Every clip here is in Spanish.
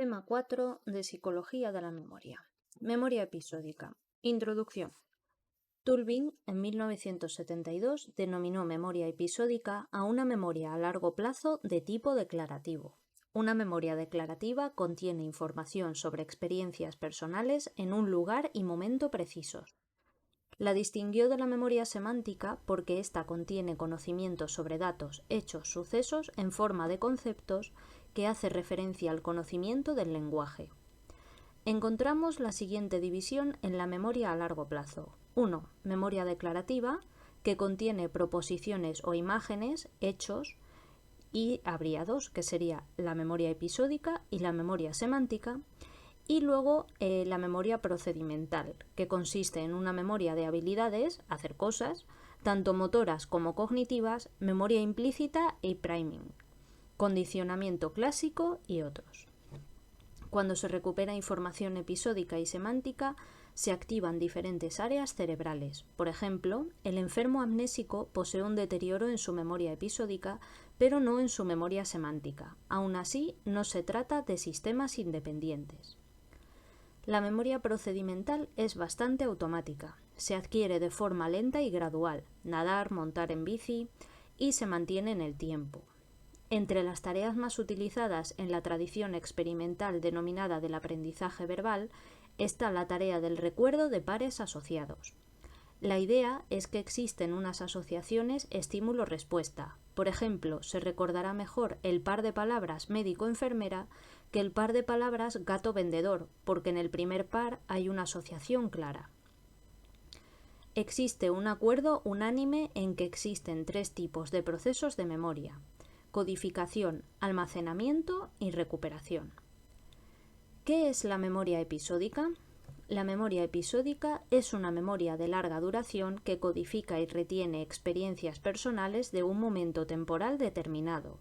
Tema 4 de Psicología de la Memoria. Memoria episódica. Introducción. Tulbin, en 1972, denominó memoria episódica a una memoria a largo plazo de tipo declarativo. Una memoria declarativa contiene información sobre experiencias personales en un lugar y momento precisos. La distinguió de la memoria semántica porque ésta contiene conocimiento sobre datos, hechos, sucesos en forma de conceptos que hace referencia al conocimiento del lenguaje. Encontramos la siguiente división en la memoria a largo plazo. 1. Memoria declarativa, que contiene proposiciones o imágenes, hechos, y habría dos, que sería la memoria episódica y la memoria semántica. Y luego la memoria procedimental, que consiste en una memoria de habilidades, hacer cosas, tanto motoras como cognitivas, memoria implícita y priming, condicionamiento clásico y otros. Cuando se recupera información episódica y semántica, se activan diferentes áreas cerebrales. Por ejemplo, el enfermo amnésico posee un deterioro en su memoria episódica, pero no en su memoria semántica. Aún así, no se trata de sistemas independientes. La memoria procedimental es bastante automática. Se adquiere de forma lenta y gradual, nadar, montar en bici, y se mantiene en el tiempo. Entre las tareas más utilizadas en la tradición experimental denominada del aprendizaje verbal está la tarea del recuerdo de pares asociados. La idea es que existen unas asociaciones estímulo-respuesta. Por ejemplo, se recordará mejor el par de palabras médico-enfermera que el par de palabras gato-vendedor, porque en el primer par hay una asociación clara. Existe un acuerdo unánime en que existen tres tipos de procesos de memoria: codificación, almacenamiento y recuperación. ¿Qué es la memoria episódica? La memoria episódica es una memoria de larga duración que codifica y retiene experiencias personales de un momento temporal determinado.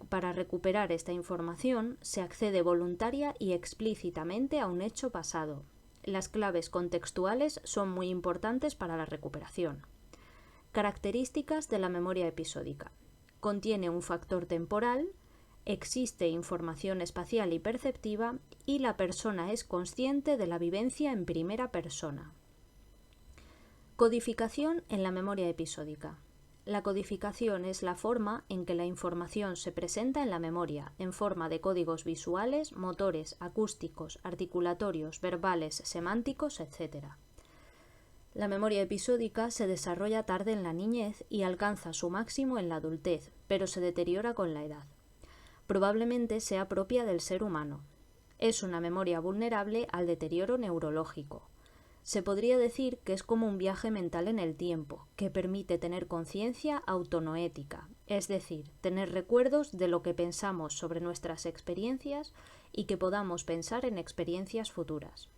Para recuperar esta información se accede voluntaria y explícitamente a un hecho pasado. Las claves contextuales son muy importantes para la recuperación. Características de la memoria episódica. Contiene un factor temporal, existe información espacial y perceptiva y la persona es consciente de la vivencia en primera persona. Codificación en la memoria episódica. La codificación es la forma en que la información se presenta en la memoria, en forma de códigos visuales, motores, acústicos, articulatorios, verbales, semánticos, etc. La memoria episódica se desarrolla tarde en la niñez y alcanza su máximo en la adultez, pero se deteriora con la edad. Probablemente sea propia del ser humano. Es una memoria vulnerable al deterioro neurológico. Se podría decir que es como un viaje mental en el tiempo, que permite tener conciencia autonoética, es decir, tener recuerdos de lo que pensamos sobre nuestras experiencias y que podamos pensar en experiencias futuras.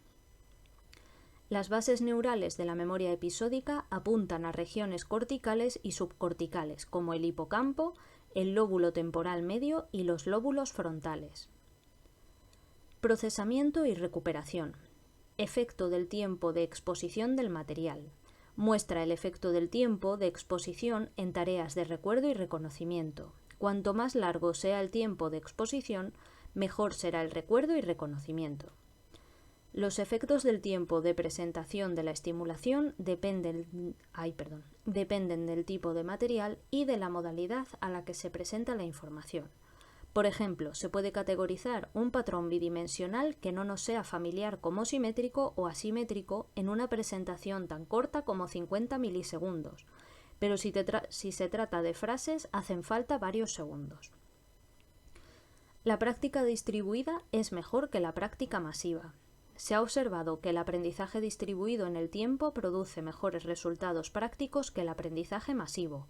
Las bases neurales de la memoria episódica apuntan a regiones corticales y subcorticales, como el hipocampo, el lóbulo temporal medio y los lóbulos frontales. Procesamiento y recuperación. Efecto del tiempo de exposición del material. Muestra el efecto del tiempo de exposición en tareas de recuerdo y reconocimiento. Cuanto más largo sea el tiempo de exposición, mejor será el recuerdo y reconocimiento. Los efectos del tiempo de presentación de la estimulación dependen del tipo de material y de la modalidad a la que se presenta la información. Por ejemplo, se puede categorizar un patrón bidimensional que no nos sea familiar como simétrico o asimétrico en una presentación tan corta como 50 milisegundos, pero si se trata de frases hacen falta varios segundos. La práctica distribuida es mejor que la práctica masiva. Se ha observado que el aprendizaje distribuido en el tiempo produce mejores resultados prácticos que el aprendizaje masivo.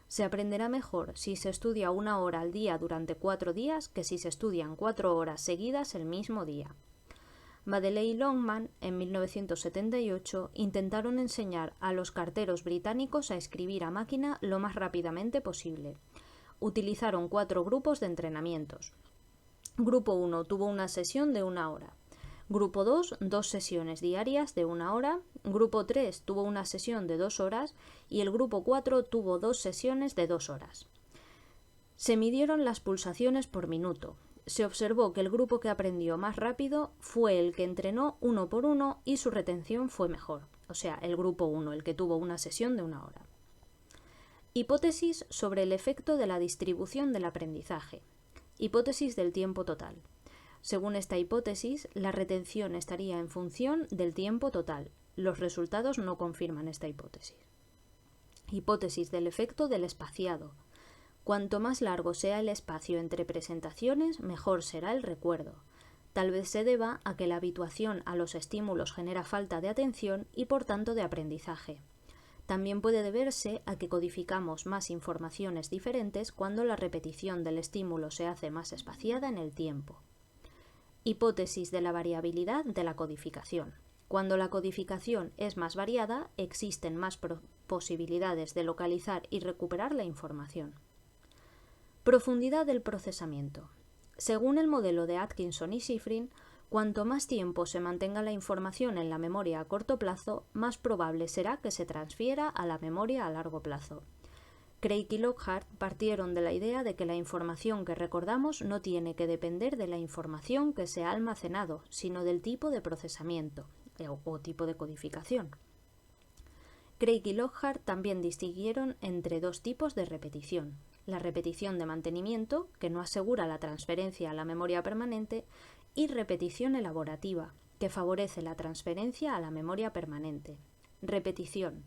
Se aprenderá mejor si se estudia 1 hora al día durante 4 días que si se estudian 4 horas seguidas el mismo día. Madeley y Longman, en 1978, intentaron enseñar a los carteros británicos a escribir a máquina lo más rápidamente posible. Utilizaron 4 grupos de entrenamientos. Grupo 1 tuvo una sesión de 1 hora. Grupo 2, 2 sesiones diarias de 1 hora. Grupo 3 tuvo una sesión de 2 horas y el grupo 4 tuvo 2 sesiones de 2 horas. Se midieron las pulsaciones por minuto Se observó que el grupo que aprendió más rápido fue el que entrenó uno por uno y su retención fue mejor. O sea, el grupo 1, el que tuvo una sesión de 1 hora. Hipótesis sobre el efecto de la distribución del aprendizaje. Hipótesis del tiempo total. Según esta hipótesis, la retención estaría en función del tiempo total. Los resultados no confirman esta hipótesis. Hipótesis del efecto del espaciado. Cuanto más largo sea el espacio entre presentaciones, mejor será el recuerdo. Tal vez se deba a que la habituación a los estímulos genera falta de atención y por tanto de aprendizaje. También puede deberse a que codificamos más informaciones diferentes cuando la repetición del estímulo se hace más espaciada en el tiempo. Hipótesis de la variabilidad de la codificación. Cuando la codificación es más variada, existen más posibilidades de localizar y recuperar la información. Profundidad del procesamiento. Según el modelo de Atkinson y Shiffrin, cuanto más tiempo se mantenga la información en la memoria a corto plazo, más probable será que se transfiera a la memoria a largo plazo. Craig y Lockhart partieron de la idea de que la información que recordamos no tiene que depender de la información que se ha almacenado, sino del tipo de procesamiento o tipo de codificación. Craig y Lockhart también distinguieron entre dos tipos de repetición: la repetición de mantenimiento, que no asegura la transferencia a la memoria permanente, y repetición elaborativa, que favorece la transferencia a la memoria permanente. Repetición.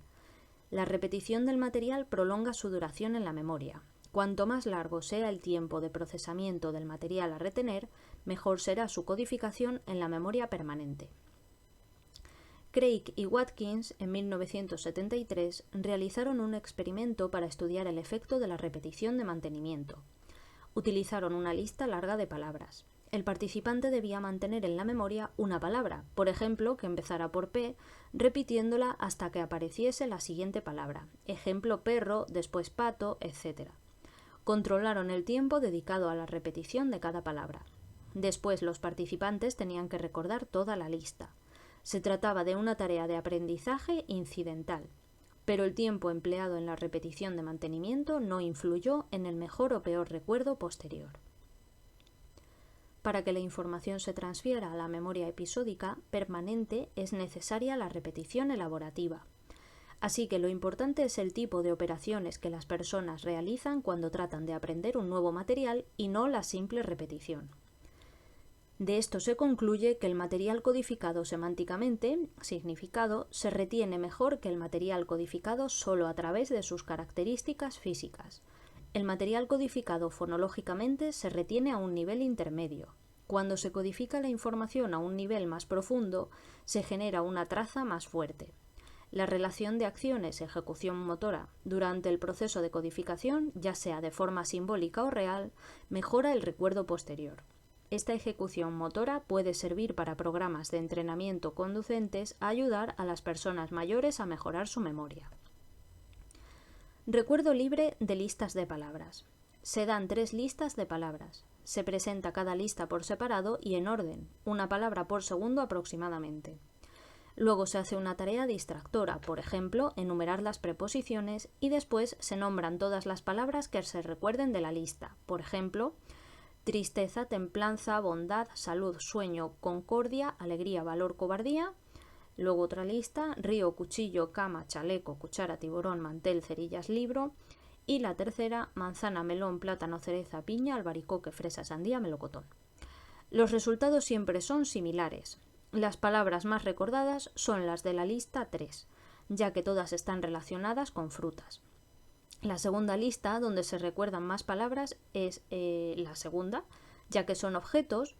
La repetición del material prolonga su duración en la memoria. Cuanto más largo sea el tiempo de procesamiento del material a retener, mejor será su codificación en la memoria permanente. Craig y Watkins, en 1973, realizaron un experimento para estudiar el efecto de la repetición de mantenimiento. Utilizaron una lista larga de palabras. El participante debía mantener en la memoria una palabra, por ejemplo, que empezara por P, repitiéndola hasta que apareciese la siguiente palabra. Ejemplo, perro, después pato, etc. Controlaron el tiempo dedicado a la repetición de cada palabra. Después, los participantes tenían que recordar toda la lista. Se trataba de una tarea de aprendizaje incidental, pero el tiempo empleado en la repetición de mantenimiento no influyó en el mejor o peor recuerdo posterior. Para que la información se transfiera a la memoria episódica permanente es necesaria la repetición elaborativa. Así que lo importante es el tipo de operaciones que las personas realizan cuando tratan de aprender un nuevo material y no la simple repetición. De esto se concluye que el material codificado semánticamente, significado, se retiene mejor que el material codificado solo a través de sus características físicas. El material codificado fonológicamente se retiene a un nivel intermedio. Cuando se codifica la información a un nivel más profundo, se genera una traza más fuerte. La relación de acciones-ejecución motora durante el proceso de codificación, ya sea de forma simbólica o real, mejora el recuerdo posterior. Esta ejecución motora puede servir para programas de entrenamiento conducentes a ayudar a las personas mayores a mejorar su memoria. Recuerdo libre de listas de palabras. Se dan 3 listas de palabras. Se presenta cada lista por separado y en orden, una palabra por segundo aproximadamente. Luego se hace una tarea distractora, por ejemplo, enumerar las preposiciones, y después se nombran todas las palabras que se recuerden de la lista, por ejemplo, tristeza, templanza, bondad, salud, sueño, concordia, alegría, valor, cobardía. Luego otra lista: río, cuchillo, cama, chaleco, cuchara, tiburón, mantel, cerillas, libro. Y la tercera: manzana, melón, plátano, cereza, piña, albaricoque, fresa, sandía, melocotón. Los resultados siempre son similares. Las palabras más recordadas son las de la lista 3, ya que todas están relacionadas con frutas. La segunda lista, donde se recuerdan más palabras, es la segunda, ya que son objetos,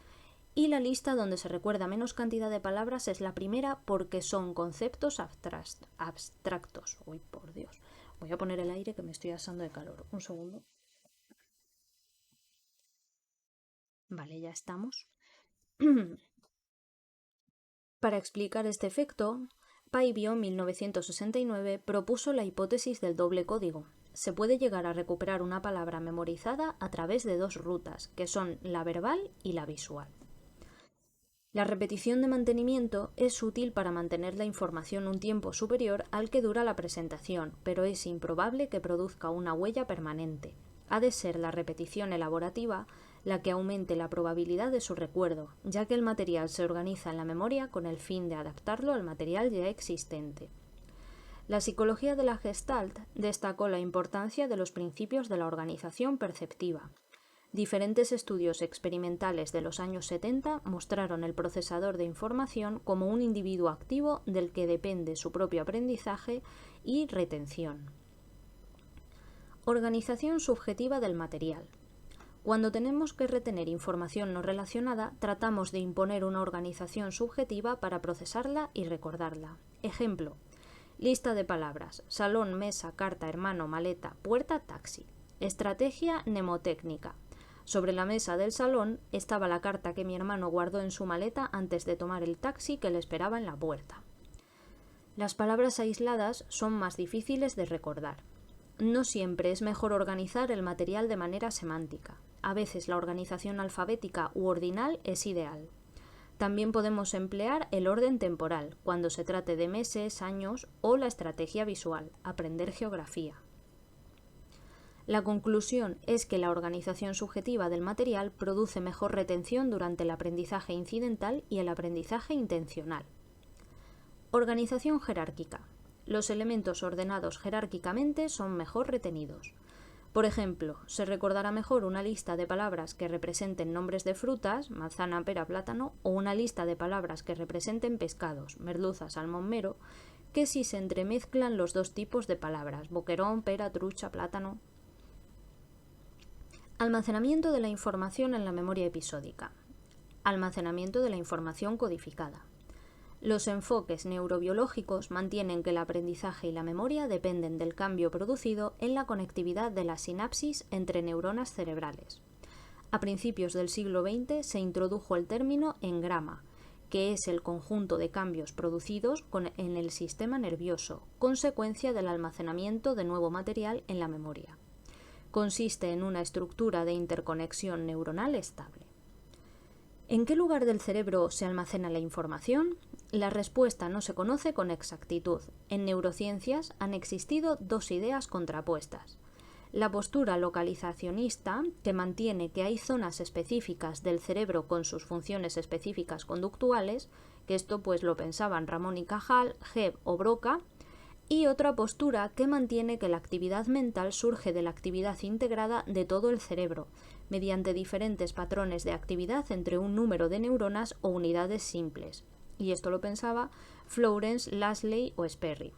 y la lista donde se recuerda menos cantidad de palabras es la primera, porque son conceptos abstractos. Uy, por Dios. Voy a poner el aire que me estoy asando de calor. Un segundo. Vale, ya estamos. Para explicar este efecto, Paivio, en 1969, propuso la hipótesis del doble código. Se puede llegar a recuperar una palabra memorizada a través de 2 rutas, que son la verbal y la visual. La repetición de mantenimiento es útil para mantener la información un tiempo superior al que dura la presentación, pero es improbable que produzca una huella permanente. Ha de ser la repetición elaborativa la que aumente la probabilidad de su recuerdo, ya que el material se organiza en la memoria con el fin de adaptarlo al material ya existente. La psicología de la Gestalt destacó la importancia de los principios de la organización perceptiva. Diferentes estudios experimentales de los años 70 mostraron el procesador de información como un individuo activo del que depende su propio aprendizaje y retención. Organización subjetiva del material. Cuando tenemos que retener información no relacionada, tratamos de imponer una organización subjetiva para procesarla y recordarla. Ejemplo: lista de palabras: salón, mesa, carta, hermano, maleta, puerta, taxi. Estrategia mnemotécnica. Sobre la mesa del salón estaba la carta que mi hermano guardó en su maleta antes de tomar el taxi que le esperaba en la puerta. Las palabras aisladas son más difíciles de recordar. No siempre es mejor organizar el material de manera semántica. A veces la organización alfabética u ordinal es ideal. También podemos emplear el orden temporal, cuando se trate de meses, años, o la estrategia visual, aprender geografía. La conclusión es que la organización subjetiva del material produce mejor retención durante el aprendizaje incidental y el aprendizaje intencional. Organización jerárquica. Los elementos ordenados jerárquicamente son mejor retenidos. Por ejemplo, se recordará mejor una lista de palabras que representen nombres de frutas, manzana, pera, plátano, o una lista de palabras que representen pescados, merluza, salmón, mero, que si se entremezclan los dos tipos de palabras, boquerón, pera, trucha, plátano. Almacenamiento de la información en la memoria episódica. Almacenamiento de la información codificada. Los enfoques neurobiológicos mantienen que el aprendizaje y la memoria dependen del cambio producido en la conectividad de la sinapsis entre neuronas cerebrales. A principios del siglo XX se introdujo el término engrama, que es el conjunto de cambios producidos en el sistema nervioso, consecuencia del almacenamiento de nuevo material en la memoria. Consiste en una estructura de interconexión neuronal estable. ¿En qué lugar del cerebro se almacena la información? La respuesta no se conoce con exactitud. En neurociencias han existido dos ideas contrapuestas. La postura localizacionista, que mantiene que hay zonas específicas del cerebro con sus funciones específicas conductuales, que esto pues lo pensaban Ramón y Cajal, Hebb o Broca, y otra postura que mantiene que la actividad mental surge de la actividad integrada de todo el cerebro, mediante diferentes patrones de actividad entre un número de neuronas o unidades simples. Y esto lo pensaba Florence, Lasley o Sperry.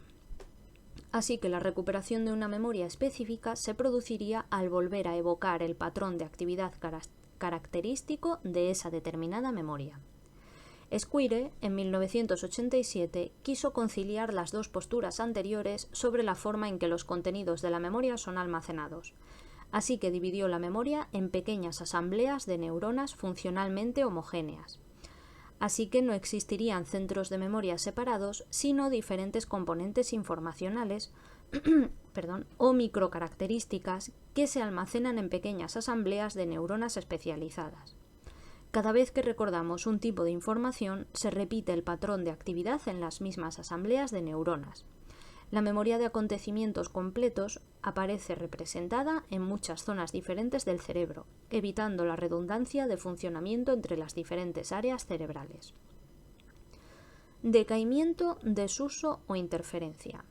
Así que la recuperación de una memoria específica se produciría al volver a evocar el patrón de actividad característico de esa determinada memoria. Squire, en 1987, quiso conciliar las dos posturas anteriores sobre la forma en que los contenidos de la memoria son almacenados. Así que dividió la memoria en pequeñas asambleas de neuronas funcionalmente homogéneas. Así que no existirían centros de memoria separados, sino diferentes componentes informacionales o microcaracterísticas que se almacenan en pequeñas asambleas de neuronas especializadas. Cada vez que recordamos un tipo de información, se repite el patrón de actividad en las mismas asambleas de neuronas. La memoria de acontecimientos completos aparece representada en muchas zonas diferentes del cerebro, evitando la redundancia de funcionamiento entre las diferentes áreas cerebrales. Decaimiento, desuso o interferencia.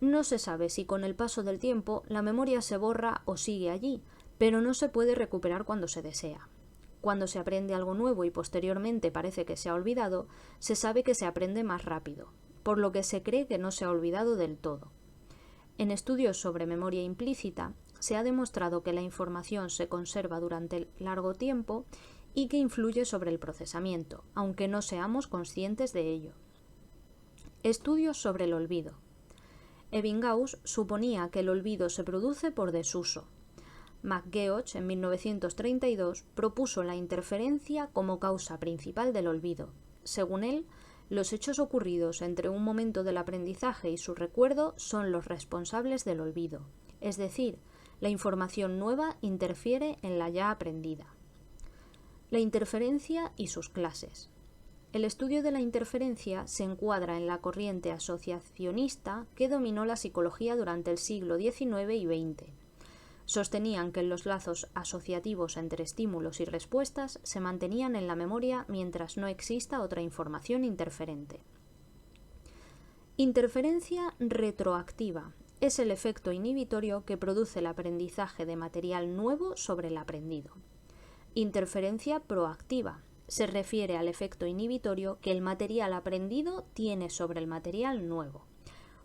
No se sabe si con el paso del tiempo la memoria se borra o sigue allí, pero no se puede recuperar cuando se desea. Cuando se aprende algo nuevo y posteriormente parece que se ha olvidado, se sabe que se aprende más rápido, por lo que se cree que no se ha olvidado del todo. En estudios sobre memoria implícita, se ha demostrado que la información se conserva durante largo tiempo y que influye sobre el procesamiento, aunque no seamos conscientes de ello. Estudios sobre el olvido. Ebbinghaus suponía que el olvido se produce por desuso. McGeoch, en 1932, propuso la interferencia como causa principal del olvido. Según él, los hechos ocurridos entre un momento del aprendizaje y su recuerdo son los responsables del olvido, es decir, la información nueva interfiere en la ya aprendida. La interferencia y sus clases. El estudio de la interferencia se encuadra en la corriente asociacionista que dominó la psicología durante el siglo XIX y XX. Sostenían que los lazos asociativos entre estímulos y respuestas se mantenían en la memoria mientras no exista otra información interferente. Interferencia retroactiva es el efecto inhibitorio que produce el aprendizaje de material nuevo sobre el aprendido. Interferencia proactiva se refiere al efecto inhibitorio que el material aprendido tiene sobre el material nuevo.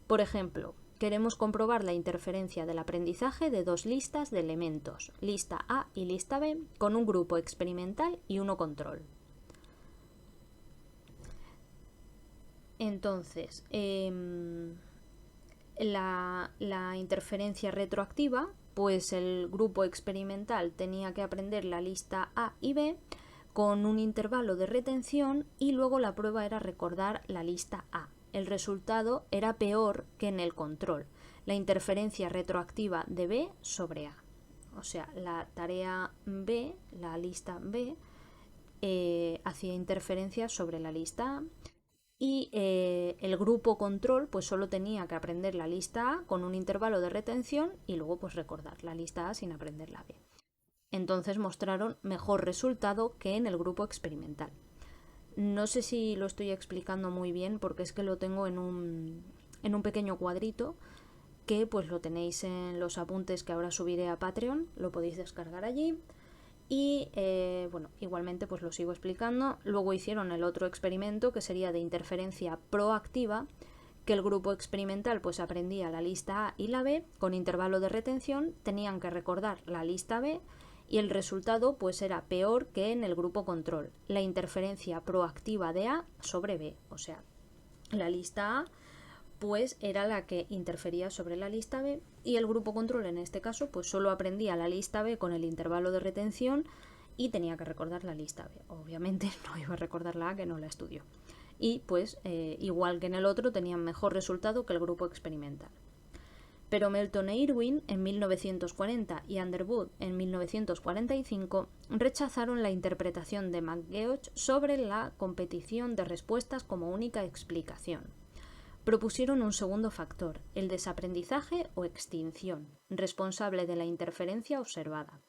Por ejemplo, queremos comprobar la interferencia del aprendizaje de dos listas de elementos, lista A y lista B, con un grupo experimental y uno control. Entonces, la interferencia retroactiva, pues el grupo experimental tenía que aprender la lista A y B con un intervalo de retención y luego la prueba era recordar la lista A. El resultado era peor que en el control, la interferencia retroactiva de B sobre A. O sea, la tarea B, la lista B, hacía interferencia sobre la lista A y el grupo control pues solo tenía que aprender la lista A con un intervalo de retención y luego pues recordar la lista A sin aprender la B. Entonces mostraron mejor resultado que en el grupo experimental. No sé si lo estoy explicando muy bien porque es que lo tengo en un pequeño cuadrito que pues lo tenéis en los apuntes que ahora subiré a Patreon, lo podéis descargar allí. Y bueno, igualmente pues lo sigo explicando. Luego hicieron el otro experimento que sería de interferencia proactiva, que el grupo experimental pues aprendía la lista A y la B con intervalo de retención, tenían que recordar la lista B y el resultado pues era peor que en el grupo control, la interferencia proactiva de A sobre B, o sea, la lista A pues era la que interfería sobre la lista B y el grupo control en este caso pues solo aprendía la lista B con el intervalo de retención y tenía que recordar la lista B. Obviamente no iba a recordar la A, que no la estudió. Y pues igual que en el otro tenían mejor resultado que el grupo experimental. Pero Melton e Irwin en 1940 y Underwood en 1945 rechazaron la interpretación de McGeoch sobre la competición de respuestas como única explicación. Propusieron un segundo factor, el desaprendizaje o extinción, responsable de la interferencia observada.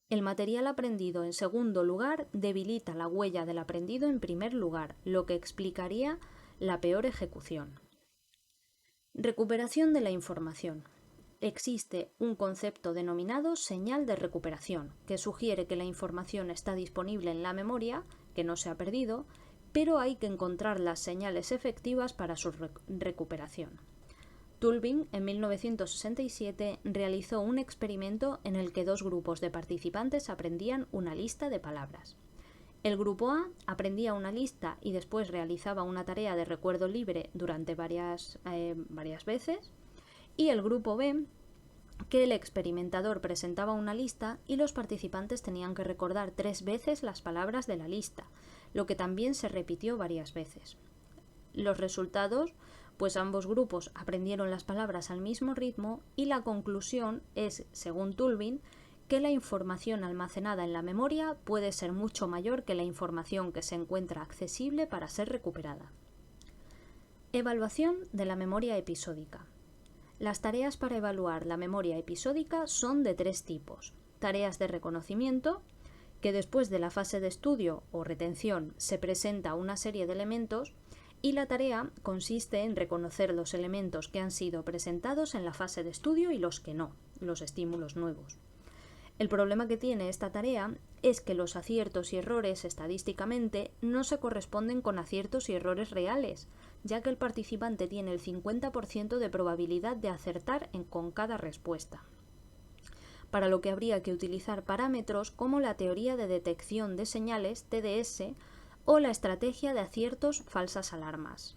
El material aprendido en segundo lugar debilita la huella del aprendido en primer lugar, lo que explicaría la peor ejecución. Recuperación de la información. Existe un concepto denominado señal de recuperación, que sugiere que la información está disponible en la memoria, que no se ha perdido, pero hay que encontrar las señales efectivas para su recuperación. Tulving, en 1967, realizó un experimento en el que dos grupos de participantes aprendían una lista de palabras. El grupo A aprendía una lista y después realizaba una tarea de recuerdo libre durante varias veces, y el grupo B, que el experimentador presentaba una lista y los participantes tenían que recordar 3 veces las palabras de la lista, lo que también se repitió varias veces. Los resultados, pues ambos grupos aprendieron las palabras al mismo ritmo y la conclusión es, según Tulving, que la información almacenada en la memoria puede ser mucho mayor que la información que se encuentra accesible para ser recuperada. Evaluación de la memoria episódica. Las tareas para evaluar la memoria episódica son de 3 tipos. Tareas de reconocimiento, que después de la fase de estudio o retención se presenta una serie de elementos, y la tarea consiste en reconocer los elementos que han sido presentados en la fase de estudio y los que no, los estímulos nuevos. El problema que tiene esta tarea es que los aciertos y errores estadísticamente no se corresponden con aciertos y errores reales, ya que el participante tiene el 50% de probabilidad de acertar con cada respuesta, para lo que habría que utilizar parámetros como la teoría de detección de señales, TDS, o la estrategia de aciertos falsas alarmas.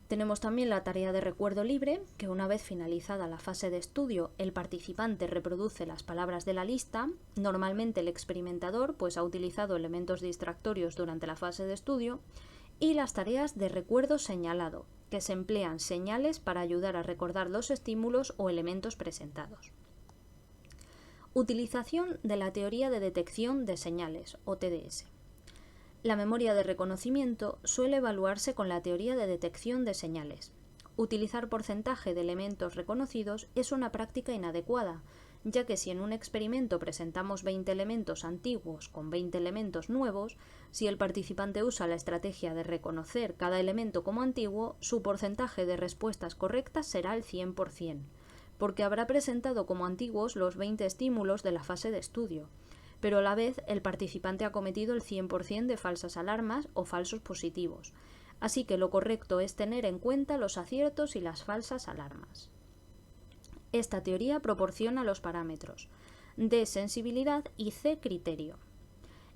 Tenemos también la tarea de recuerdo libre, que una vez finalizada la fase de estudio, el participante reproduce las palabras de la lista. Normalmente el experimentador pues, ha utilizado elementos distractorios durante la fase de estudio, y las tareas de recuerdo señalado, que se emplean señales para ayudar a recordar los estímulos o elementos presentados. Utilización de la teoría de detección de señales, o TDS. La memoria de reconocimiento suele evaluarse con la teoría de detección de señales, utilizar porcentaje de elementos reconocidos es una práctica inadecuada, ya que si en un experimento presentamos 20 elementos antiguos con 20 elementos nuevos, si el participante usa la estrategia de reconocer cada elemento como antiguo, su porcentaje de respuestas correctas será el 100%, porque habrá presentado como antiguos los 20 estímulos de la fase de estudio, pero a la vez el participante ha cometido el 100% de falsas alarmas o falsos positivos, así que lo correcto es tener en cuenta los aciertos y las falsas alarmas. Esta teoría proporciona los parámetros D sensibilidad y C criterio.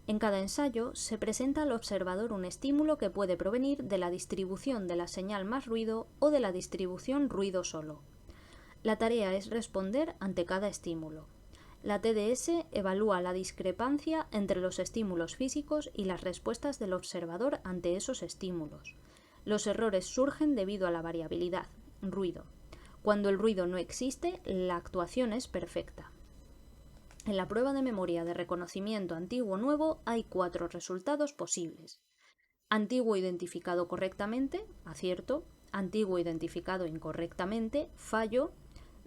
En cada ensayo se presenta al observador un estímulo que puede provenir de la distribución de la señal más ruido o de la distribución ruido solo. La tarea es responder ante cada estímulo. La TDS evalúa la discrepancia entre los estímulos físicos y las respuestas del observador ante esos estímulos. Los errores surgen debido a la variabilidad, ruido. Cuando el ruido no existe, la actuación es perfecta. En la prueba de memoria de reconocimiento antiguo-nuevo hay 4 resultados posibles. Antiguo identificado correctamente, acierto. Antiguo identificado incorrectamente, fallo.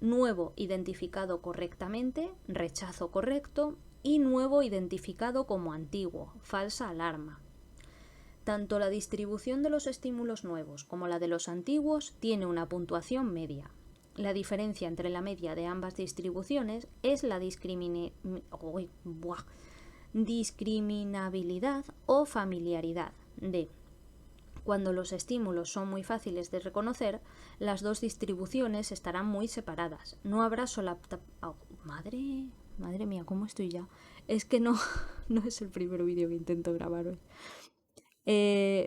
Nuevo identificado correctamente, rechazo correcto. Y nuevo identificado como antiguo, falsa alarma. Tanto la distribución de los estímulos nuevos como la de los antiguos tiene una puntuación media. La diferencia entre la media de ambas distribuciones es la discriminabilidad o familiaridad de. Cuando los estímulos son muy fáciles de reconocer, las dos distribuciones estarán muy separadas. No habrá Madre mía, ¿cómo estoy ya? Es que no es el primer vídeo que intento grabar hoy.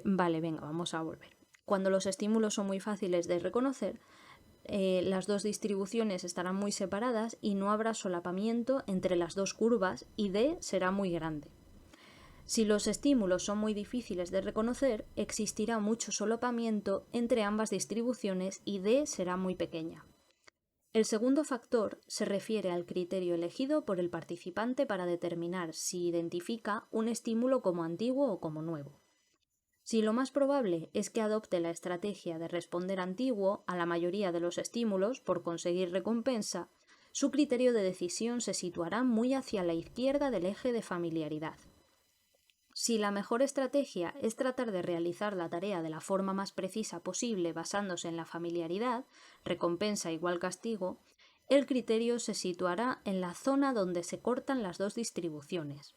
Vale, venga, vamos a volver. Cuando los estímulos son muy fáciles de reconocer, las dos distribuciones estarán muy separadas y no habrá solapamiento entre las dos curvas y D será muy grande. Si los estímulos son muy difíciles de reconocer, existirá mucho solapamiento entre ambas distribuciones y D será muy pequeña. El segundo factor se refiere al criterio elegido por el participante para determinar si identifica un estímulo como antiguo o como nuevo. Si lo más probable es que adopte la estrategia de responder antiguo a la mayoría de los estímulos por conseguir recompensa, su criterio de decisión se situará muy hacia la izquierda del eje de familiaridad. Si la mejor estrategia es tratar de realizar la tarea de la forma más precisa posible basándose en la familiaridad, recompensa igual castigo, el criterio se situará en la zona donde se cortan las dos distribuciones.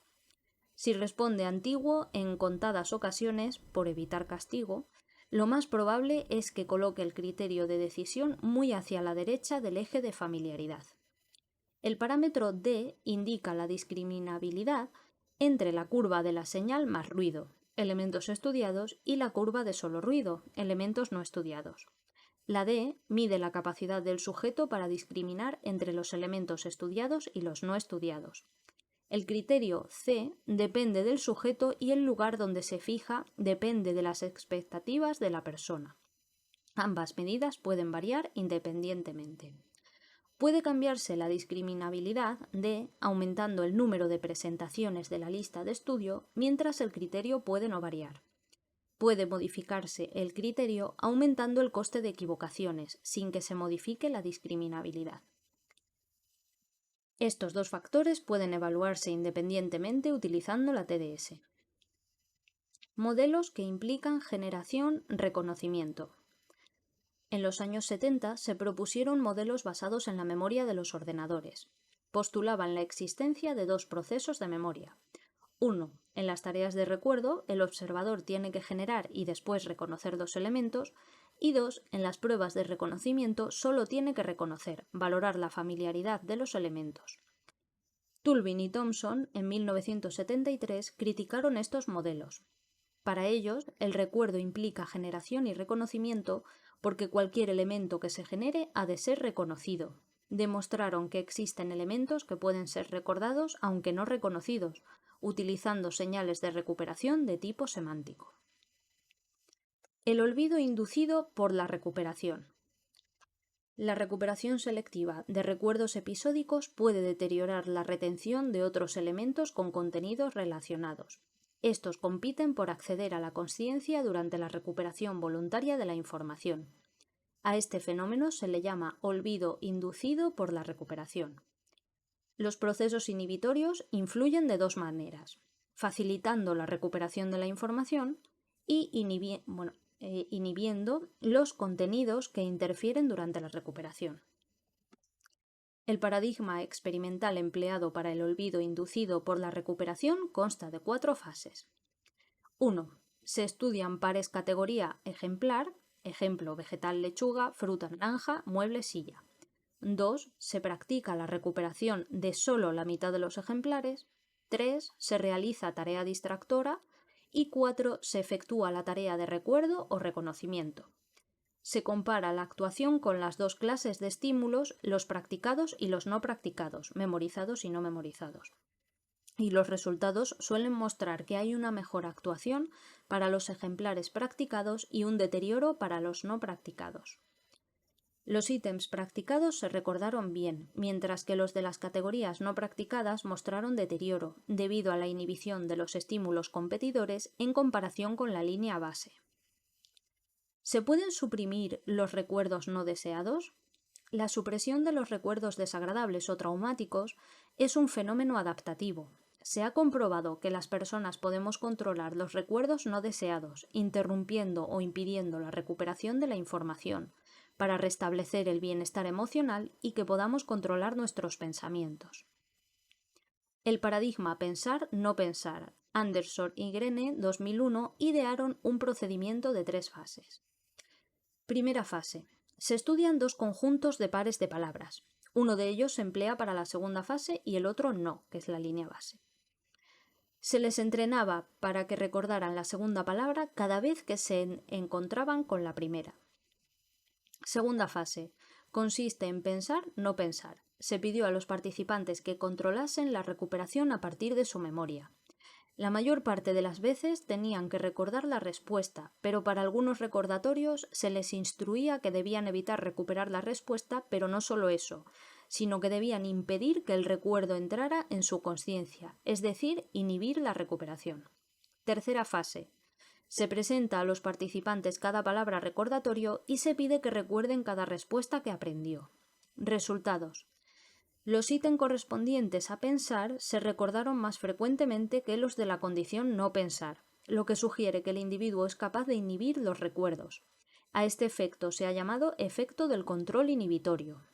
Si responde antiguo en contadas ocasiones, por evitar castigo, lo más probable es que coloque el criterio de decisión muy hacia la derecha del eje de familiaridad. El parámetro D indica la discriminabilidad entre la curva de la señal más ruido, elementos estudiados, y la curva de solo ruido, elementos no estudiados. La D mide la capacidad del sujeto para discriminar entre los elementos estudiados y los no estudiados. El criterio C depende del sujeto y el lugar donde se fija depende de las expectativas de la persona. Ambas medidas pueden variar independientemente. Puede cambiarse la discriminabilidad D aumentando el número de presentaciones de la lista de estudio, mientras el criterio puede no variar. Puede modificarse el criterio aumentando el coste de equivocaciones, sin que se modifique la discriminabilidad. Estos dos factores pueden evaluarse independientemente utilizando la TDS. Modelos que implican generación-reconocimiento. En los años 70 se propusieron modelos basados en la memoria de los ordenadores. Postulaban la existencia de dos procesos de memoria. 1. En las tareas de recuerdo, el observador tiene que generar y después reconocer dos elementos. Y 2. En las pruebas de reconocimiento solo tiene que reconocer, valorar la familiaridad de los elementos. Tulvin y Thomson, en 1973, criticaron estos modelos. Para ellos, el recuerdo implica generación y reconocimiento porque cualquier elemento que se genere ha de ser reconocido. Demostraron que existen elementos que pueden ser recordados aunque no reconocidos, utilizando señales de recuperación de tipo semántico. El olvido inducido por la recuperación. La recuperación selectiva de recuerdos episódicos puede deteriorar la retención de otros elementos con contenidos relacionados. Estos compiten por acceder a la consciencia durante la recuperación voluntaria de la información. A este fenómeno se le llama olvido inducido por la recuperación. Los procesos inhibitorios influyen de dos maneras, facilitando la recuperación de la información y inhibiendo los contenidos que interfieren durante la recuperación. El paradigma experimental empleado para el olvido inducido por la recuperación consta de 4 fases. 1. Se estudian pares categoría ejemplar, ejemplo vegetal lechuga, fruta naranja, mueble silla. 2. Se practica la recuperación de solo la mitad de los ejemplares. 3. Se realiza tarea distractora. Y 4. Se efectúa la tarea de recuerdo o reconocimiento. Se compara la actuación con las dos clases de estímulos, los practicados y los no practicados, memorizados y no memorizados. Y los resultados suelen mostrar que hay una mejor actuación para los ejemplares practicados y un deterioro para los no practicados. Los ítems practicados se recordaron bien, mientras que los de las categorías no practicadas mostraron deterioro, debido a la inhibición de los estímulos competidores en comparación con la línea base. ¿Se pueden suprimir los recuerdos no deseados? La supresión de los recuerdos desagradables o traumáticos es un fenómeno adaptativo. Se ha comprobado que las personas podemos controlar los recuerdos no deseados, interrumpiendo o impidiendo la recuperación de la información, para restablecer el bienestar emocional y que podamos controlar nuestros pensamientos. El paradigma pensar-no pensar. Anderson y Greene, 2001, idearon un procedimiento de 3 fases. Primera fase. Se estudian 2 conjuntos de pares de palabras. Uno de ellos se emplea para la segunda fase y el otro no, que es la línea base. Se les entrenaba para que recordaran la segunda palabra cada vez que se encontraban con la primera. Segunda fase. Consiste en pensar, no pensar. Se pidió a los participantes que controlasen la recuperación a partir de su memoria. La mayor parte de las veces tenían que recordar la respuesta, pero para algunos recordatorios se les instruía que debían evitar recuperar la respuesta, pero no solo eso, sino que debían impedir que el recuerdo entrara en su consciencia, es decir, inhibir la recuperación. Tercera fase. Se presenta a los participantes cada palabra recordatorio y se pide que recuerden cada respuesta que aprendió. Resultados. Los ítems correspondientes a pensar se recordaron más frecuentemente que los de la condición no pensar, lo que sugiere que el individuo es capaz de inhibir los recuerdos. A este efecto se ha llamado efecto del control inhibitorio.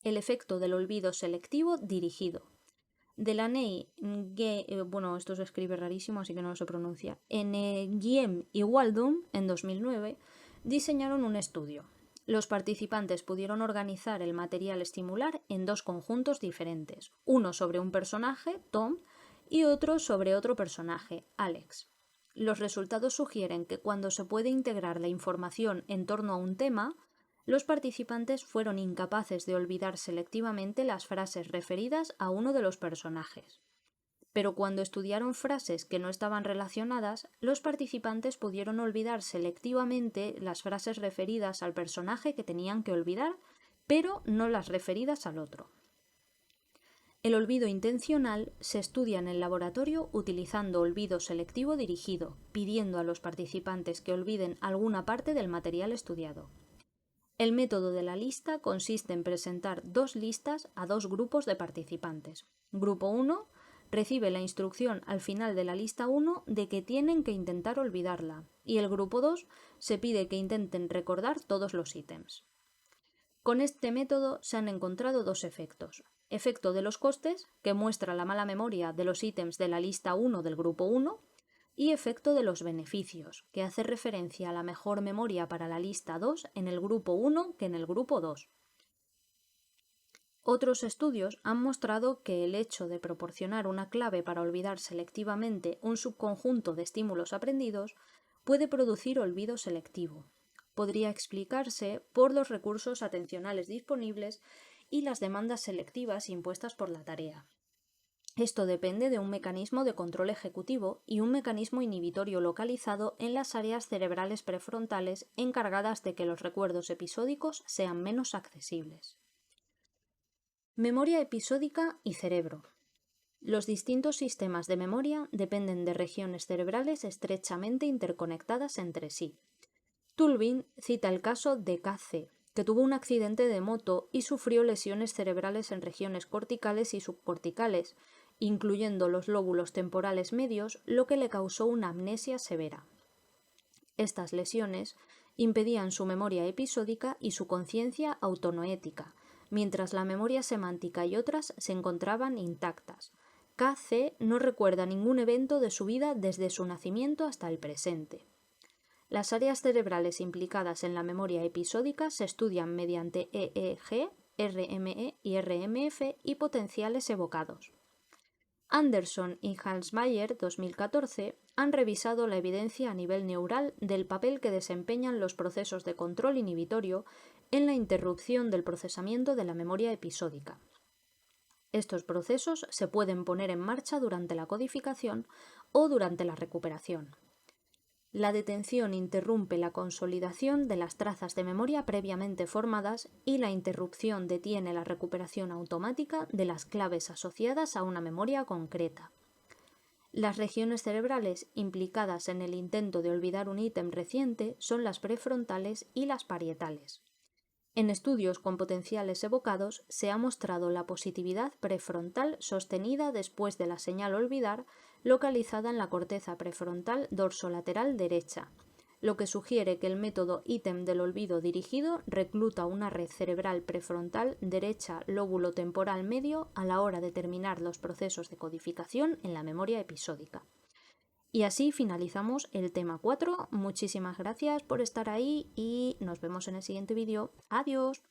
El efecto del olvido selectivo dirigido. Delaney, esto se escribe rarísimo, así que no se pronuncia. Nguyen y Waldum, en 2009, diseñaron un estudio. Los participantes pudieron organizar el material estimular en 2 conjuntos diferentes, uno sobre un personaje, Tom, y otro sobre otro personaje, Alex. Los resultados sugieren que cuando se puede integrar la información en torno a un tema, los participantes fueron incapaces de olvidar selectivamente las frases referidas a uno de los personajes. Pero cuando estudiaron frases que no estaban relacionadas, los participantes pudieron olvidar selectivamente las frases referidas al personaje que tenían que olvidar, pero no las referidas al otro. El olvido intencional se estudia en el laboratorio utilizando olvido selectivo dirigido, pidiendo a los participantes que olviden alguna parte del material estudiado. El método de la lista consiste en presentar 2 listas a 2 grupos de participantes. Grupo 1 recibe la instrucción al final de la lista 1 de que tienen que intentar olvidarla, y el grupo 2 se pide que intenten recordar todos los ítems. Con este método se han encontrado 2 efectos. Efecto de los costes, que muestra la mala memoria de los ítems de la lista 1 del grupo 1, y efecto de los beneficios, que hace referencia a la mejor memoria para la lista 2 en el grupo 1 que en el grupo 2. Otros estudios han mostrado que el hecho de proporcionar una clave para olvidar selectivamente un subconjunto de estímulos aprendidos puede producir olvido selectivo. Podría explicarse por los recursos atencionales disponibles y las demandas selectivas impuestas por la tarea. Esto depende de un mecanismo de control ejecutivo y un mecanismo inhibitorio localizado en las áreas cerebrales prefrontales encargadas de que los recuerdos episódicos sean menos accesibles. Memoria episódica y cerebro. Los distintos sistemas de memoria dependen de regiones cerebrales estrechamente interconectadas entre sí. Tulving cita el caso de K.C., que tuvo un accidente de moto y sufrió lesiones cerebrales en regiones corticales y subcorticales, incluyendo los lóbulos temporales medios, lo que le causó una amnesia severa. Estas lesiones impedían su memoria episódica y su conciencia autonoética, mientras la memoria semántica y otras se encontraban intactas. K.C. no recuerda ningún evento de su vida desde su nacimiento hasta el presente. Las áreas cerebrales implicadas en la memoria episódica se estudian mediante EEG, RME y RMF y potenciales evocados. Anderson y Halsmeyer, 2014, han revisado la evidencia a nivel neural del papel que desempeñan los procesos de control inhibitorio en la interrupción del procesamiento de la memoria episódica. Estos procesos se pueden poner en marcha durante la codificación o durante la recuperación. La detención interrumpe la consolidación de las trazas de memoria previamente formadas y la interrupción detiene la recuperación automática de las claves asociadas a una memoria concreta. Las regiones cerebrales implicadas en el intento de olvidar un ítem reciente son las prefrontales y las parietales. En estudios con potenciales evocados se ha mostrado la positividad prefrontal sostenida después de la señal olvidar localizada en la corteza prefrontal dorsolateral derecha, lo que sugiere que el método ítem del olvido dirigido recluta una red cerebral prefrontal derecha lóbulo temporal medio a la hora de terminar los procesos de codificación en la memoria episódica. Y así finalizamos el tema 4. Muchísimas gracias por estar ahí y nos vemos en el siguiente vídeo. ¡Adiós!